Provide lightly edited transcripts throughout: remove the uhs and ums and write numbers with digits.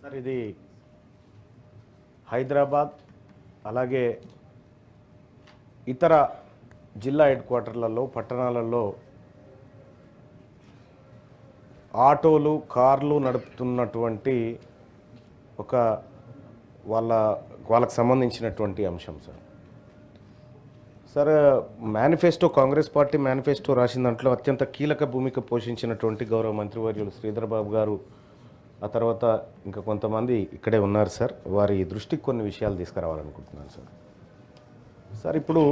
Sir ఇది హైదరాబాద్ అలాగే ఇతర జిల్లా హెడ్ క్వార్టర్లలో పట్టణాలలో ఆటోలు కార్లు నడుపుతున్నటువంటి ఒక వాళ్ళకు సంబంధించినటువంటి అంశం sir manifesto Congress party manifesto రాసిన దాంట్లో అత్యంత కీలక భూమిక పోషించినటువంటి గౌరవ మంత్రివర్యులు శ్రీధర్ బాబు గారు ఆ తర్వాత ఇంకా కొంతమంది ఇక్కడే ఉన్నారు సార్. వారి దృష్టికి కొన్ని విషయాలు తీసుకురావాలనుకుంటున్నాను సార్. ఇప్పుడు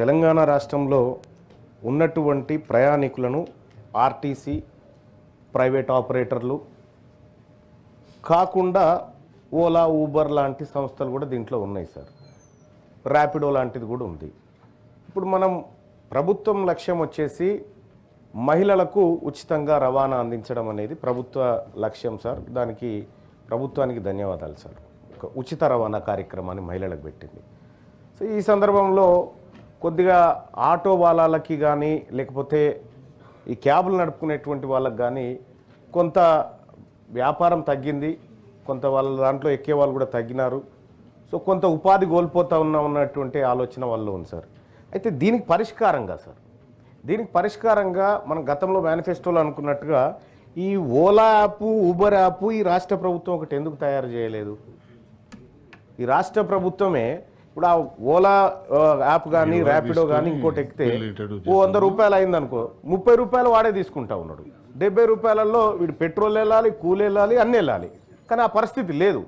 తెలంగాణ రాష్ట్రంలో ఉన్నటువంటి ప్రయాణికులను ఆర్టీసీ ప్రైవేట్ ఆపరేటర్లు కాకుండా ఓలా ఊబర్ లాంటి సంస్థలు కూడా దీంట్లో ఉన్నాయి సార్. ర్యాపిడో లాంటిది కూడా ఉంది. ఇప్పుడు మనం ప్రభుత్వం లక్ష్యం వచ్చేసి మహిళలకు ఉచితంగా రవాణా అందించడం అనేది ప్రభుత్వ లక్ష్యం సార్. దానికి ప్రభుత్వానికి ధన్యవాదాలు సార్. ఒక ఉచిత రవాణా కార్యక్రమాన్ని మహిళలకు పెట్టింది. సో ఈ సందర్భంలో కొద్దిగా ఆటో వాళ్ళకి కానీ లేకపోతే ఈ క్యాబులు నడుపుకునేటువంటి వాళ్ళకి కానీ కొంత వ్యాపారం తగ్గింది, కొంత వాళ్ళ దాంట్లో ఎక్కే వాళ్ళు కూడా తగ్గినారు. సో కొంత ఉపాధి కోల్పోతా ఉన్నటువంటి ఆలోచన వాళ్ళు ఉంది సార్. అయితే దీనికి పరిష్కారంగా మనం గతంలో మేనిఫెస్టోలో అనుకున్నట్టుగా ఈ ఓలా యాప్ ఊబర్ యాప్ ఈ రాష్ట్ర ప్రభుత్వం ఒకటి ఎందుకు తయారు చేయలేదు? ఈ రాష్ట్ర ప్రభుత్వమే ఇప్పుడు ఆ ఓలా యాప్ కానీ ర్యాపిడో కానీ ఇంకోటి ఎక్కితే 100 రూపాయలు అయిందనుకో 30 రూపాయలు వాడే తీసుకుంటా ఉన్నాడు. 70 రూపాయలలో వీడు పెట్రోల్ వెళ్ళాలి, కూలి వెళ్ళాలి, అన్నీ వెళ్ళాలి. కానీ ఆ పరిస్థితి లేదు.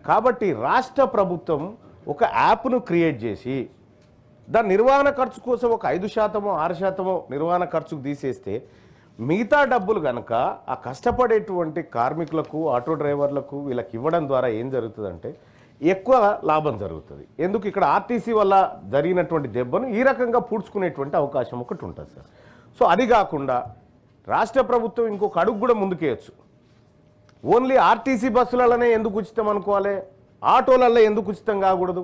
కాబట్టి రాష్ట్ర ప్రభుత్వం ఒక యాప్ను క్రియేట్ చేసి దాని నిర్వహణ ఖర్చు కోసం ఒక 5% 6% నిర్వహణ ఖర్చుకు తీసేస్తే మిగతా డబ్బులు కనుక ఆ కష్టపడేటువంటి కార్మికులకు ఆటో డ్రైవర్లకు వీళ్ళకి ఇవ్వడం ద్వారా ఏం జరుగుతుందంటే ఎక్కువ లాభం జరుగుతుంది. ఎందుకు ఇక్కడ ఆర్టీసీ వల్ల జరిగినటువంటి దెబ్బను ఈ రకంగా పూడ్చుకునేటువంటి అవకాశం ఒకటి ఉంటుంది సార్. సో అది కాకుండా రాష్ట్ర ప్రభుత్వం ఇంకొక అడుగు కూడా ముందుకేయచ్చు. ఓన్లీ ఆర్టీసీ బస్సులలోనే ఎందుకు ఉచితం అనుకోవాలి? ఆటోలలో ఎందుకు ఉచితం కాకూడదు?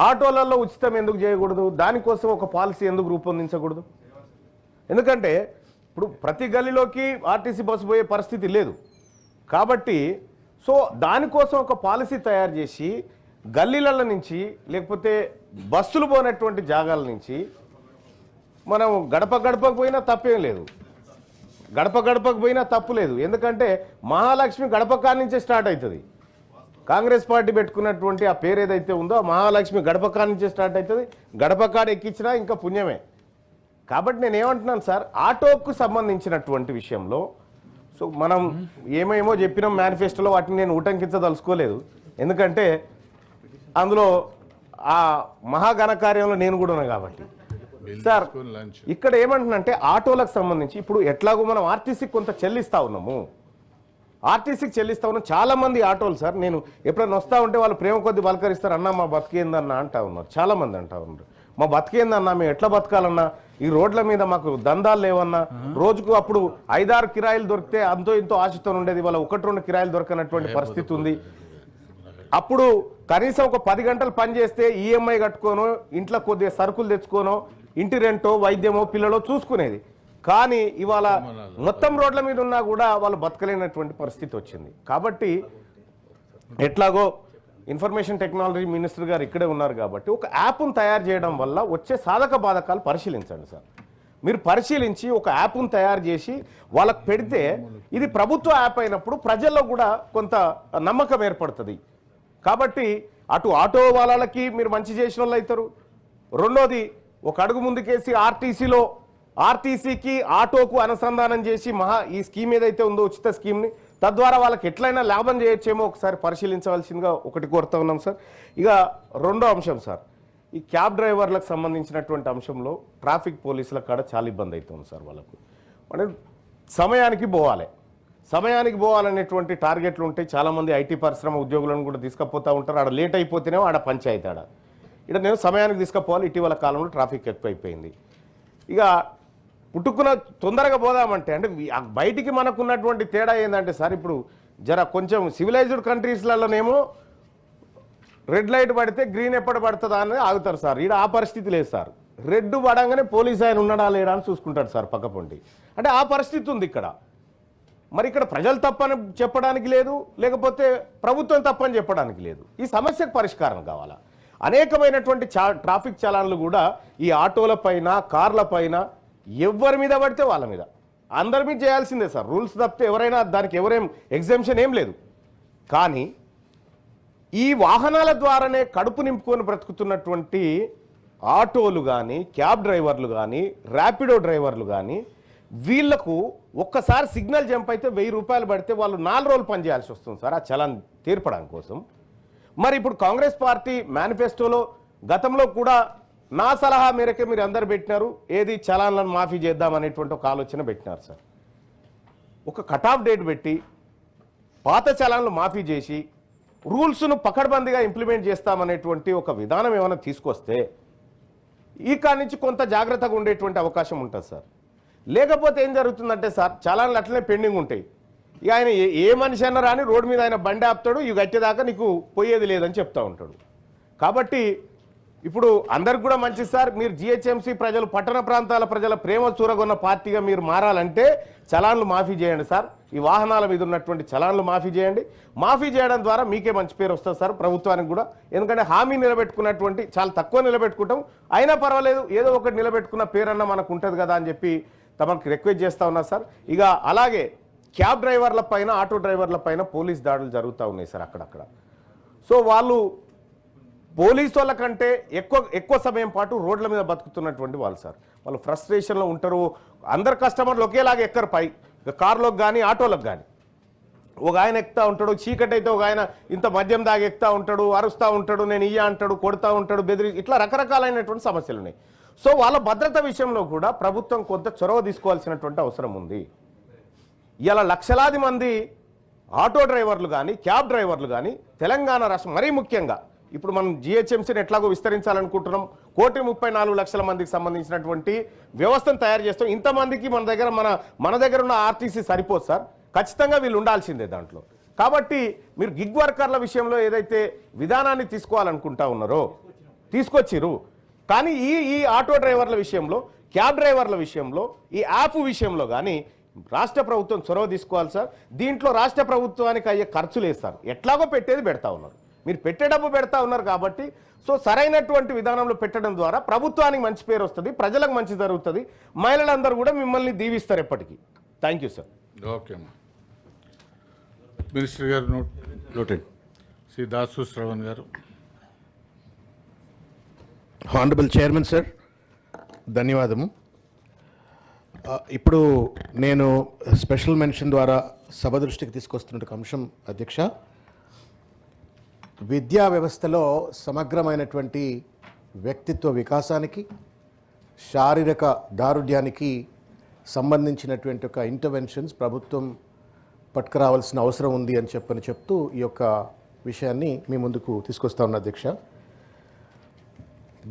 ఆటోలలో ఉచితం ఎందుకు చేయకూడదు? దానికోసం ఒక పాలసీ ఎందుకు రూపొందించకూడదు? ఎందుకంటే ఇప్పుడు ప్రతి గల్లీలోకి ఆర్టీసీ బస్సు పోయే పరిస్థితి లేదు. కాబట్టి సో దానికోసం ఒక పాలసీ తయారు చేసి గల్లీల నుంచి లేకపోతే బస్సులు పోయినటువంటి జాగాల నుంచి మనం గడపకు పోయినా తప్పేం లేదు, గడపకు పోయినా తప్పు లేదు. ఎందుకంటే మహాలక్ష్మి గడప నుంచే స్టార్ట్ అవుతుంది. కాంగ్రెస్ పార్టీ పెట్టుకున్నటువంటి ఆ పేరు ఏదైతే ఉందో ఆ మహాలక్ష్మి గడప నుంచే స్టార్ట్ అవుతుంది. గడప ఎక్కించినా ఇంకా పుణ్యమే. కాబట్టి నేను ఏమంటున్నాను సార్, ఆటోకు సంబంధించినటువంటి విషయంలో సో మనం ఏమేమో చెప్పినాం మేనిఫెస్టోలో, వాటిని నేను ఉటంకించదలుచుకోలేదు. ఎందుకంటే అందులో ఆ మహాఘనకార్యంలో నేను కూడా ఉన్నాను కాబట్టి సార్. ఇక్కడ ఏమంటున్నంటే ఆటోలకు సంబంధించి ఇప్పుడు ఎట్లాగో మనం ఆర్టీసీకి కొంత చెల్లిస్తా ఉన్నాము, చాలా మంది ఆటోలు సార్. నేను ఎప్పుడైనా వస్తూ ఉంటే వాళ్ళు ప్రేమ కొద్ది పలకరిస్తారు, అన్న మా బతికేందన్న అంటా ఉన్నారు. చాలా మంది అంటా ఉన్నారు, మా బతికేందన్నా, మేము ఎట్లా బతకాలన్నా, ఈ రోడ్ల మీద మాకు దందాలు లేవన్నా, రోజుకు అప్పుడు 5-6 కిరాయిలు దొరికితే అంతో ఇంతో ఆశతో ఉండేది, వాళ్ళ 1-2 కిరాయిలు దొరకనటువంటి పరిస్థితి ఉంది. అప్పుడు కనీసం ఒక 10 గంటలు పని చేస్తే ఈఎంఐ కట్టుకోనో ఇంట్లో కొద్దిగా సరుకులు తెచ్చుకోనో ఇంటి రెంటో వైద్యమో పిల్లలో చూసుకునేది. కానీ ఇవాళ మొత్తం రోడ్ల మీద ఉన్నా కూడా వాళ్ళు బతకలేనటువంటి పరిస్థితి వచ్చింది. కాబట్టి ఎట్లాగో ఇన్ఫర్మేషన్ టెక్నాలజీ మినిస్టర్ గారు ఇక్కడే ఉన్నారు కాబట్టి ఒక యాప్ను తయారు చేయడం వల్ల వచ్చే సాధక బాధకాలు పరిశీలించండి సార్. మీరు పరిశీలించి ఒక యాప్ను తయారు చేసి వాళ్ళకు పెడితే ఇది ప్రభుత్వ యాప్ అయినప్పుడు ప్రజల్లో కూడా కొంత నమ్మకం ఏర్పడుతుంది. కాబట్టి అటు ఆటో వాళ్ళకి మీరు మంచి చేసిన వాళ్ళు అవుతారు. రెండోది ఒక అడుగు ముందుకేసి ఆర్టీసీకి ఆటోకు అనుసంధానం చేసి ఈ స్కీమ్ ఏదైతే ఉందో ఉచిత స్కీమ్ని తద్వారా వాళ్ళకి ఎట్లయినా లాభం చేయొచ్చేమో ఒకసారి పరిశీలించవలసిందిగా ఒకటి కోరుతా ఉన్నాం సార్. ఇక రెండో అంశం సార్, ఈ క్యాబ్ డ్రైవర్లకు సంబంధించినటువంటి అంశంలో ట్రాఫిక్ పోలీసుల కాడ చాలా ఇబ్బంది అవుతుంది సార్. వాళ్ళకు అంటే సమయానికి పోవాలనేటువంటి టార్గెట్లు ఉంటాయి. చాలామంది ఐటీ పరిశ్రమ ఉద్యోగులను కూడా తీసుకుపోతూ ఉంటారు. ఆడ లేట్ అయిపోతేనే ఆడ పంచాయతీ ఇక్కడ నేను సమయానికి తీసుకుపోవాలి. ఇటీవల కాలంలో ట్రాఫిక్ ఎక్కువైపోయింది. ఇక పుట్టుకున్న తొందరగా పోదామంటే అంటే బయటికి మనకున్నటువంటి తేడా ఏంటంటే సార్, ఇప్పుడు కొంచెం సివిలైజ్డ్ కంట్రీస్లలోనేమో రెడ్ లైట్ పడితే గ్రీన్ ఎప్పుడు పడుతుందా అని ఆగుతారు సార్. ఈడ ఆ పరిస్థితి లేదు సార్. రెడ్ పడంగానే పోలీస్ ఆయన ఉన్నాడా లేడా అని చూసుకుంటాడు సార్ పక్కపొంటి. అంటే ఆ పరిస్థితి ఉంది ఇక్కడ. మరి ఇక్కడ ప్రజలు తప్పని చెప్పడానికి లేదు, లేకపోతే ప్రభుత్వం తప్పని చెప్పడానికి లేదు. ఈ సమస్యకు పరిష్కారం కావాలా. అనేకమైనటువంటి ట్రాఫిక్ చలాన్లు కూడా ఈ ఆటోల పైన, కార్ల పైన ఎవరి మీద పడితే వాళ్ళ మీద, అందరి మీద చేయాల్సిందే సార్. రూల్స్ తప్పితే ఎవరైనా దానికి ఎవరేం ఎగ్జామ్షన్ ఏం లేదు. కానీ ఈ వాహనాల ద్వారానే కడుపు నింపుకొని బ్రతుకుతున్నటువంటి ఆటోలు కానీ, క్యాబ్ డ్రైవర్లు కానీ, ర్యాపిడో డ్రైవర్లు కానీ, వీళ్లకు ఒక్కసారి సిగ్నల్ జంప్ అయితే 1000 రూపాయలు పడితే వాళ్ళు 4 రోజులు పనిచేయాల్సి వస్తుంది సార్ ఆ చలాన్ తీర్పడానికి కోసం. మరి ఇప్పుడు కాంగ్రెస్ పార్టీ మేనిఫెస్టోలో గతంలో కూడా నా సలహా మేరకే మీరు అందరు పెట్టినారు, ఏది చలాన్లను మాఫీ చేద్దామనేటువంటి ఒక ఆలోచన పెట్టినారు సార్. ఒక కటాఫ్ డేట్ పెట్టి పాత చలాన్లు మాఫీ చేసి రూల్స్ను పకడ్బందీగా ఇంప్లిమెంట్ చేస్తామనేటువంటి ఒక విధానం ఏమైనా తీసుకొస్తే ఈ కాడి నుంచి కొంత జాగ్రత్తగా ఉండేటువంటి అవకాశం ఉంటుంది సార్. లేకపోతే ఏం జరుగుతుందంటే సార్, చలాన్లు అట్లనే పెండింగ్ ఉంటాయి. ఇక ఆయన ఏ మనిషి అన్నా రాని రోడ్డు మీద ఆయన బండి ఆపుతాడు, ఇవి కట్టేదాకా నీకు పోయేది లేదని చెప్తా ఉంటాడు. కాబట్టి ఇప్పుడు అందరికి కూడా మంచిది సార్, మీరు జిహెచ్ఎంసీ ప్రజలు, పట్టణ ప్రాంతాల ప్రజల ప్రేమ చూరగొన్న పార్టీగా మీరు మారాలంటే చలాన్లు మాఫీ చేయండి సార్. ఈ వాహనాల మీద ఉన్నటువంటి చలాన్లు మాఫీ చేయండి. మాఫీ చేయడం ద్వారా మీకే మంచి పేరు వస్తుంది సార్, ప్రభుత్వానికి కూడా. ఎందుకంటే హామీ నిలబెట్టుకున్నటువంటి చాలా తక్కువ నిలబెట్టుకుంటాం, అయినా పర్వాలేదు ఏదో ఒకటి నిలబెట్టుకున్న పేరన్నా మనకు ఉంటుంది కదా అని చెప్పి తమకు రిక్వెస్ట్ చేస్తూ ఉన్నా సార్. ఇక అలాగే క్యాబ్ డ్రైవర్ల పైన, ఆటో డ్రైవర్ల పైన పోలీస్ దాడులు జరుగుతూ ఉన్నాయి సార్ అక్కడక్కడ. సో వాళ్ళు పోలీసు వాళ్ళ కంటే ఎక్కువ సమయం పాటు రోడ్ల మీద బతుకుతున్నటువంటి వాళ్ళు సార్. వాళ్ళు ఫ్రస్ట్రేషన్లో ఉంటారు. అందరు కస్టమర్లు ఒకేలాగా ఎక్కరు పై, కార్లోకి కానీ ఆటోలకు కానీ. ఒక ఆయన ఎక్కుతా ఉంటాడు, చీకటి అయితే ఒక ఆయన ఇంత మద్యం దాగి ఎక్కుతా ఉంటాడు, అరుస్తూ ఉంటాడు, నేను ఇయ్య అంటాడు, కొడుతూ ఉంటాడు, బెదిరి, ఇట్లా రకరకాలైనటువంటి సమస్యలు ఉన్నాయి. సో వాళ్ళ భద్రత విషయంలో కూడా ప్రభుత్వం కొంత చొరవ తీసుకోవాల్సినటువంటి అవసరం ఉంది. ఇలా లక్షలాది మంది ఆటో డ్రైవర్లు కానీ, క్యాబ్ డ్రైవర్లు కానీ తెలంగాణ రాష్ట్రం, మరీ ముఖ్యంగా ఇప్పుడు మనం జిహెచ్ఎంసీని ఎట్లాగో విస్తరించాలనుకుంటున్నాం, 1,34,00,000 మందికి సంబంధించినటువంటి వ్యవస్థను తయారు చేస్తాం. ఇంతమందికి మన దగ్గర ఉన్న ఆర్టీసీ సరిపోదు సార్, ఖచ్చితంగా వీళ్ళు ఉండాల్సిందే దాంట్లో. కాబట్టి మీరు గిగ్ వర్కర్ల విషయంలో ఏదైతే విధానాన్ని తీసుకోవాలనుకుంటా ఉన్నారో తీసుకొచ్చిరు, కానీ ఈ ఆటో డ్రైవర్ల విషయంలో, క్యాబ్ డ్రైవర్ల విషయంలో, ఈ యాప్ విషయంలో కానీ రాష్ట్ర ప్రభుత్వం చొరవ తీసుకోవాలి సార్. దీంట్లో రాష్ట్ర ప్రభుత్వానికి అయ్యే ఖర్చులు వేస్తారు, ఎట్లాగో పెట్టేది పెడతా ఉన్నారు, మీరు పెట్టే డబ్బు పెడతా ఉన్నారు. కాబట్టి సో సరైనటువంటి విధానంలో పెట్టడం ద్వారా ప్రభుత్వానికి మంచి పేరు వస్తుంది, ప్రజలకు మంచి జరుగుతుంది, మహిళలందరూ కూడా మిమ్మల్ని దీవిస్తారు ఎప్పటికీ. Thank you sir. ఓకే అమ్మా. మినిస్టర్ గారు నోటెడ్. శ్రీ దాసు శ్రవణ్ గారు. హానరబుల్ చైర్మన్ సార్, ధన్యవాదము. ఇప్పుడు నేను స్పెషల్ మెన్షన్ ద్వారా సభ దృష్టికి తీసుకొస్తున్న అంశం అధ్యక్ష, విద్యా వ్యవస్థలో సమగ్రమైనటువంటి వ్యక్తిత్వ వికాసానికి, శారీరక దారుఢ్యానికి సంబంధించినటువంటి ఒక ఇంటర్వెన్షన్స్ ప్రభుత్వం పట్టుకురావాల్సిన అవసరం ఉంది అని చెప్తూ ఈ యొక్క విషయాన్ని మీ ముందుకు తీసుకొస్తా ఉన్న అధ్యక్ష.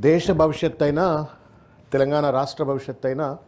దేశ భవిష్యత్ అయినా, తెలంగాణ రాష్ట్ర భవిష్యత్ అయినా